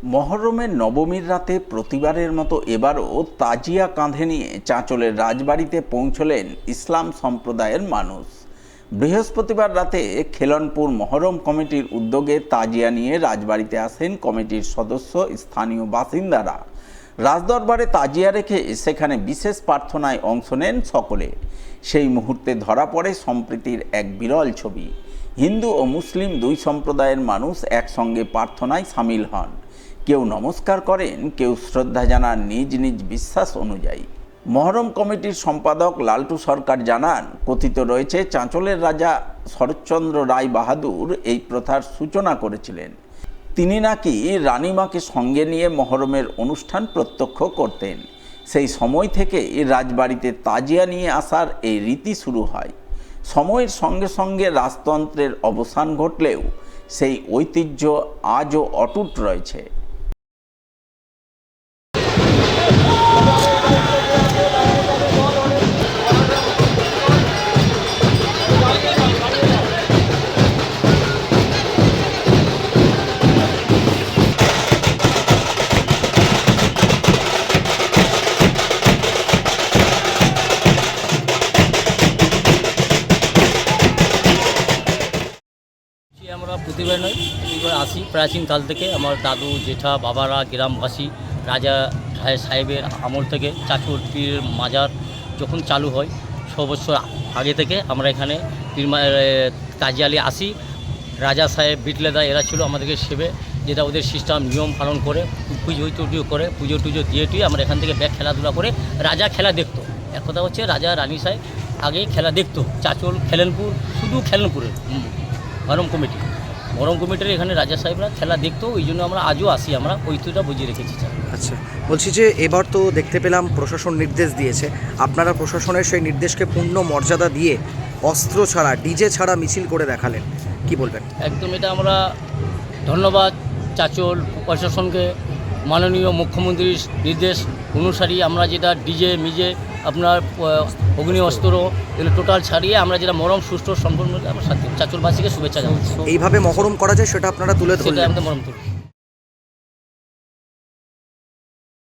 মহরমের নবমীর রাতে প্রতিবারের মতো এবারও তাজিয়া কাঁধে নিয়ে চাঁচলের রাজবাড়িতে পৌঁছলেন ইসলাম সম্প্রদায়ের মানুষ। বৃহস্পতিবার রাতে খেলনপুর মহরম কমিটির উদ্যোগে তাজিয়া নিয়ে রাজবাড়িতে আসেন কমিটির সদস্য স্থানীয় বাসিন্দারা। রাজদরবারে তাজিয়া রেখে সেখানে বিশেষ প্রার্থনায় অংশ নেন সকলে। সেই মুহূর্তে ধরা পড়ে সম্প্রীতির এক বিরল ছবি। হিন্দু ও মুসলিম দুই সম্প্রদায়ের মানুষ একসঙ্গে প্রার্থনায় সামিল হন। কেউ নমস্কার করেন, কেউ শ্রদ্ধা জানান নিজ নিজ বিশ্বাস অনুযায়ী। মহরম কমিটির সম্পাদক লালটু সরকার জানান, কথিত রয়েছে চাঁচলের রাজা শরৎচন্দ্র রায় বাহাদুর এই প্রথার সূচনা করেছিলেন। তিনি নাকি রানীমাকে সঙ্গে নিয়ে মহরমের অনুষ্ঠান প্রত্যক্ষ করতেন। সেই সময় থেকে রাজবাড়িতে তাজিয়া নিয়ে আসার এই রীতি শুরু হয়। সময়ের সঙ্গে সঙ্গে রাজতন্ত্রের অবসান ঘটলেও সেই ঐতিহ্য আজও অটুট রয়েছে। আমরা প্রতিবার নয়, প্রতিবার আসি। প্রাচীনকাল থেকে আমার দাদু জেঠা বাবারা গ্রামবাসী রাজা সাহেবের আমল থেকে চাঁচল পীরের মাজার যখন চালু হয় 6 বছর আগে থেকে আমরা এখানে তাজিয়ালি আসি। রাজা সাহেব বিটলেদা এরা ছিল আমাদেরকে সেবে, যেটা ওদের সিস্টেম নিয়ম পালন করে পুজো টুজো করে পুজো টুজো দিয়ে আমরা এখান থেকে ব্যাগ খেলাধুলা করে রাজা খেলা দেখতো। এক কথা হচ্ছে রাজা রানী সাহেব আগেই খেলা দেখতো। চাঁচল খেলেনপুর, শুধু খেলেনপুরের মহরম কমিটির এখানে রাজা সাহেবরা খেলা দেখতো। ওই জন্য আমরা আজও আসি, আমরা ঐতিহ্যটা বুঝিয়ে রেখেছি। আচ্ছা, বলছি যে এবার তো দেখতে পেলাম প্রশাসন নির্দেশ দিয়েছে, আপনারা প্রশাসনের সেই নির্দেশকে পূর্ণ মর্যাদা দিয়ে অস্ত্র ছাড়া ডিজে ছাড়া মিছিল করে দেখালেন, কি বলবেন? একদম এটা আমরা ধন্যবাদ চাঁচল প্রশাসনকে। মাননীয় মুখ্যমন্ত্রীর নির্দেশ অনুসারী আমরা যেটা ডিজে মিজে আপনার অগ্নি অস্ত্র এগুলো টোটাল ছাড়িয়ে আমরা যেটা মহরম সুষ্ঠু সম্পূর্ণ আমরা চাঁচলবাসীকে শুভেচ্ছা জানাচ্ছি। এইভাবে মহরম করা যায় সেটা আপনারা তুলে ধরলেন। একদম মহরম